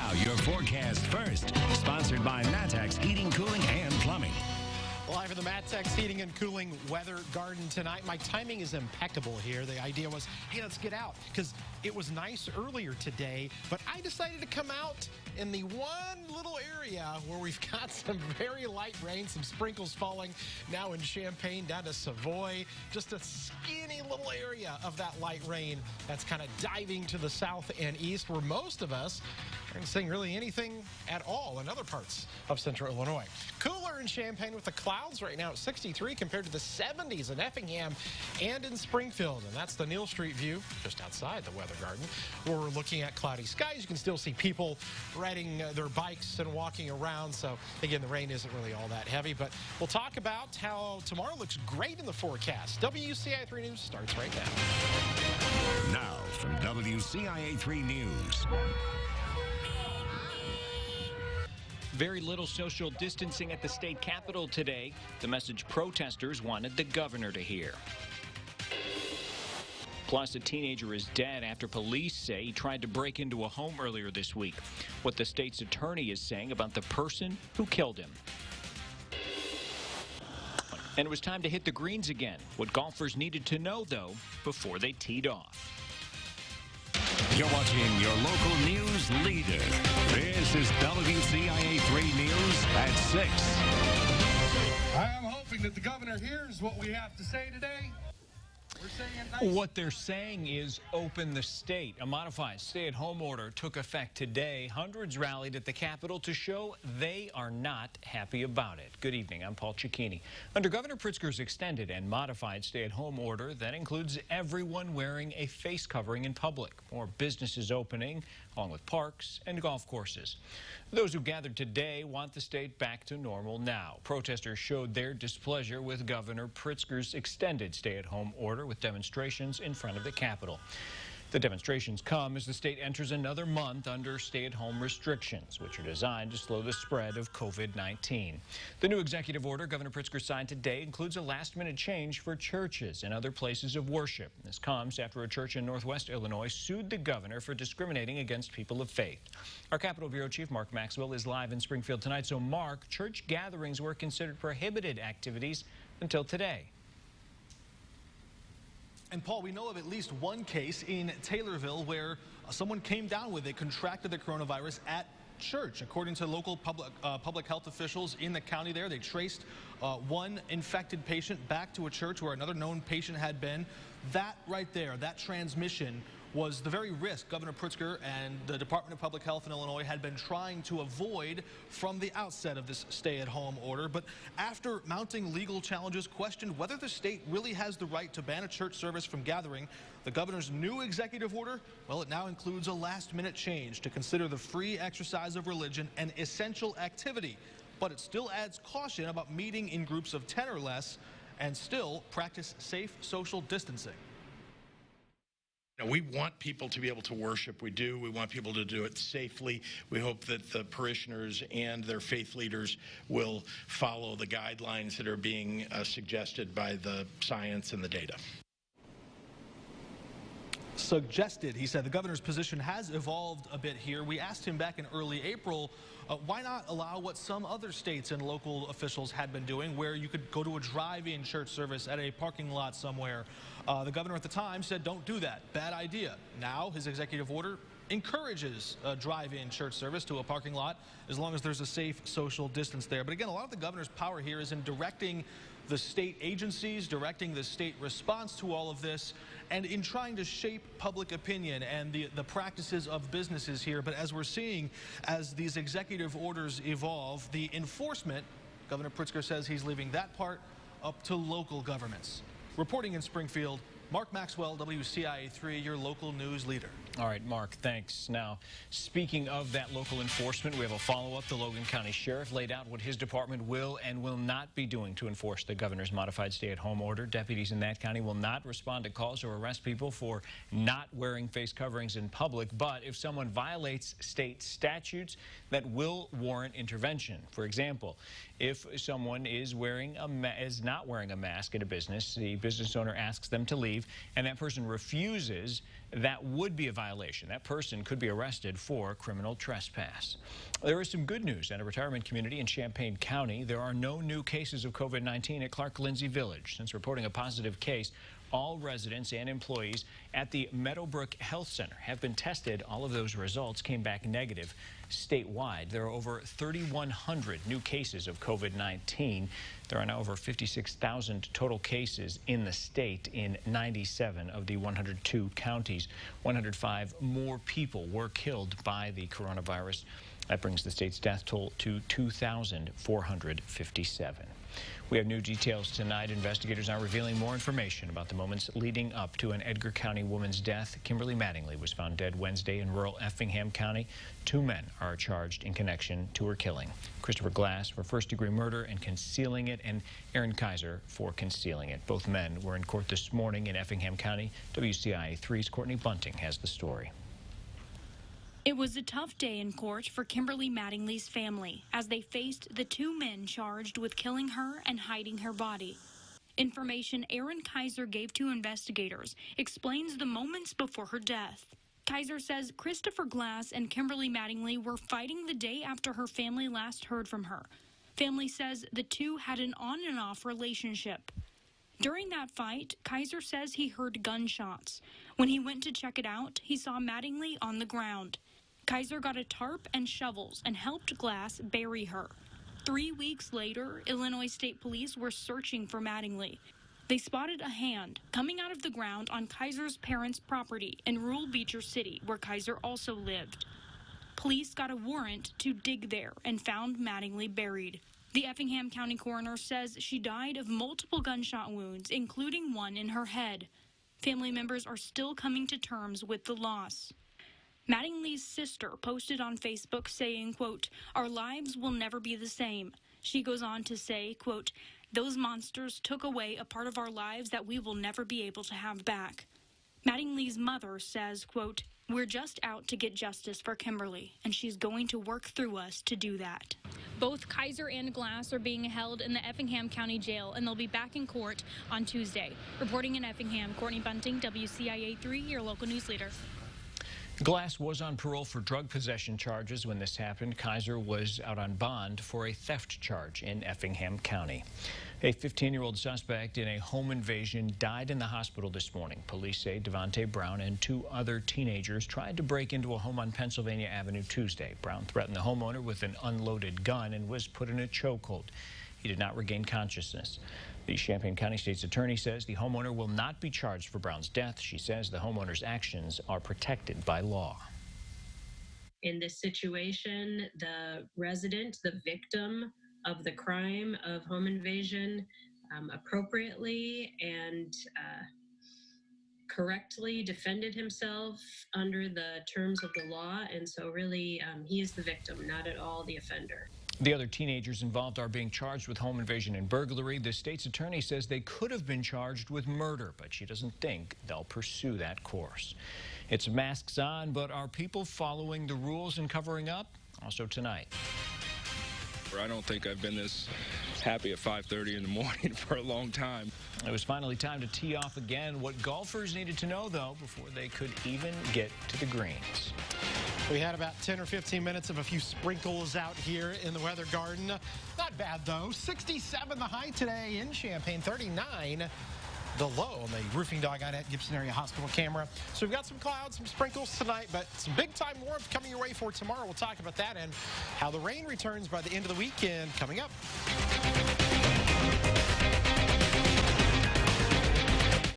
Now, your forecast first, sponsored by Matex Heating, Cooling, and Plumbing. Live from the Matex Heating and Cooling Weather Garden tonight. My timing is impeccable here. The idea was, hey, let's get out because it was nice earlier today, but I decided to come out in the one little area where we've got some very light rain, some sprinkles falling now in Champaign down to Savoy. Just a skinny little area of that light rain that's kind of diving to the south and east, where most of us aren't seeing really anything at all in other parts of central Illinois. Cooler in Champaign with the clouds right now at 63 compared to the 70s in Effingham and in Springfield. And that's the Neal Street view just outside the Weather Garden, where we're looking at cloudy skies. You can still see people riding their bikes and walking around. So again, the rain isn't really all that heavy, but we'll talk about how tomorrow looks great in the forecast. WCIA 3 News starts right now. Now from WCIA 3 News. Very little social distancing at the state capitol today. The message protesters wanted the governor to hear. Plus, a teenager is dead after police say he tried to break into a home earlier this week. What the state's attorney is saying about the person who killed him. And it was time to hit the greens again. What golfers needed to know, though, before they teed off. You're watching your local news leader. This is WCIA 3 News at 6. I am hoping that the governor hears what we have to say today. What they're saying is open the state. A modified stay-at-home order took effect today. Hundreds rallied at the Capitol to show they are not happy about it. Good evening. I'm Paul CICCHINI. Under Governor Pritzker's extended and modified stay-at-home order, that includes everyone wearing a face covering in public. More businesses opening, along with parks and golf courses. Those who gathered today want the state back to normal now. Protesters showed their displeasure with Governor Pritzker's extended stay-at-home order with demonstrations in front of the Capitol. The demonstrations come as the state enters another month under stay-at-home restrictions, which are designed to slow the spread of COVID-19. The new executive order Governor Pritzker signed today includes a last-minute change for churches and other places of worship. This comes after a church in Northwest Illinois sued the governor for discriminating against people of faith. Our Capitol Bureau Chief Mark Maxwell is live in Springfield tonight. So, Mark, church gatherings were considered prohibited activities until today. And Paul, we know of at least one case in Taylorville where someone came down with it, contracted the coronavirus at church. According to local public health officials in the county there, they traced one infected patient back to a church where another known patient had been. That right there, that transmission was the very risk Governor Pritzker and the Department of Public Health in Illinois had been trying to avoid from the outset of this stay-at-home order. But after mounting legal challenges questioned whether the state really has the right to ban a church service from gathering, the governor's new executive order, well, it now includes a last-minute change to consider the free exercise of religion an essential activity. But it still adds caution about meeting in groups of 10 or less and still practice safe social distancing. We want people to be able to worship. We do. We want people to do it safely. We hope that the parishioners and their faith leaders will follow the guidelines that are being suggested by the science and the data. Suggested, he said. The governor's position has evolved a bit here. We asked him back in early April, why not allow what some other states and local officials had been doing, where you could go to a drive-in church service at a parking lot somewhere. The governor at the time said, don't do that. Bad idea. Now, his executive order encourages a drive-in church service to a parking lot as long as there's a safe social distance there. But again, a lot of the governor's power here is in directing the state agencies, directing the state response to all of this, and in trying to shape public opinion and the practices of businesses here. But as we're seeing, as these executive orders evolve, the enforcement, Governor Pritzker says he's leaving that part up to local governments. Reporting in Springfield, Mark Maxwell, WCIA 3, your local news leader. All right, Mark, thanks. Now, speaking of that local enforcement, we have a follow-up. The Logan County Sheriff laid out what his department will and will not be doing to enforce the governor's modified stay-at-home order. Deputies in that county will not respond to calls or arrest people for not wearing face coverings in public, but if someone violates state statutes, that will warrant intervention. For example, if someone is not wearing a mask at a business, the business owner asks them to leave, and that person refuses, that would be a violation. That person could be arrested for criminal trespass. There is some good news at a retirement community in Champaign County. There are no new cases of COVID-19 at Clark Lindsay Village. Since reporting a positive case, all residents and employees at the Meadowbrook Health Center have been tested. All of those results came back negative. Statewide, there are over 3,100 new cases of COVID-19. There are now over 56,000 total cases in the state in 97 of the 102 counties. 105 more people were killed by the coronavirus. That brings the state's death toll to 2,457. We have new details tonight. Investigators are revealing more information about the moments leading up to an Edgar County woman's death. Kimberly Mattingly was found dead Wednesday in rural Effingham County. 2 men are charged in connection to her killing. Christopher Glass for first-degree murder and concealing it, and Aaron Kaiser for concealing it. Both men were in court this morning in Effingham County. WCIA 3's Courtney Bunting has the story. It was a tough day in court for Kimberly Mattingly's family as they faced the 2 men charged with killing her and hiding her body. Information Aaron Kaiser gave to investigators explains the moments before her death. Kaiser says Christopher Glass and Kimberly Mattingly were fighting the day after her family last heard from her. Family says the 2 had an on and off relationship. During that fight, Kaiser says he heard gunshots. When he went to check it out, he saw Mattingly on the ground. Kaiser got a tarp and shovels and helped Glass bury her. 3 weeks later, Illinois State Police were searching for Mattingly. They spotted a hand coming out of the ground on Kaiser's parents' property in rural Beecher City, where Kaiser also lived. Police got a warrant to dig there and found Mattingly buried. The Effingham County coroner says she died of multiple gunshot wounds, including one in her head. Family members are still coming to terms with the loss. Mattingly's sister posted on Facebook saying, quote, "Our lives will never be the same." She goes on to say, quote, "Those monsters took away a part of our lives that we will never be able to have back." Mattingly's mother says, quote, "We're just out to get justice for Kimberly, and she's going to work through us to do that." Both Kaiser and Glass are being held in the Effingham County Jail, and they'll be back in court on Tuesday. Reporting in Effingham, Courtney Bunting, WCIA 3, your local news leader. Glass was on parole for drug possession charges when this happened. Kaiser was out on bond for a theft charge in Effingham County. A 15-year-old suspect in a home invasion died in the hospital this morning. Police say Devontae Brown and 2 other teenagers tried to break into a home on Pennsylvania Avenue Tuesday. Brown threatened the homeowner with an unloaded gun and was put in a chokehold. He did not regain consciousness. The Champaign County State's attorney says the homeowner will not be charged for Brown's death. She says the homeowner's actions are protected by law. In this situation, the resident, the victim of the crime of home invasion, appropriately and correctly defended himself under the terms of the law. And so really, he is the victim, not at all the offender. The other teenagers involved are being charged with home invasion and burglary. The state's attorney says they could have been charged with murder, but she doesn't think they'll pursue that course. It's masks on, but are people following the rules and covering up? Also tonight. I don't think I've been this happy at 5:30 in the morning for a long time. It was finally time to tee off again. What golfers needed to know, though, before they could even get to the greens. We had about 10 or 15 minutes of a few sprinkles out here in the weather garden. Not bad, though. 67 the high today in Champaign, 39 the low on the Roofing Dog at Gibson Area Hospital camera. So we've got some clouds, some sprinkles tonight, but some big-time warmth coming your way for tomorrow. We'll talk about that and how the rain returns by the end of the weekend coming up.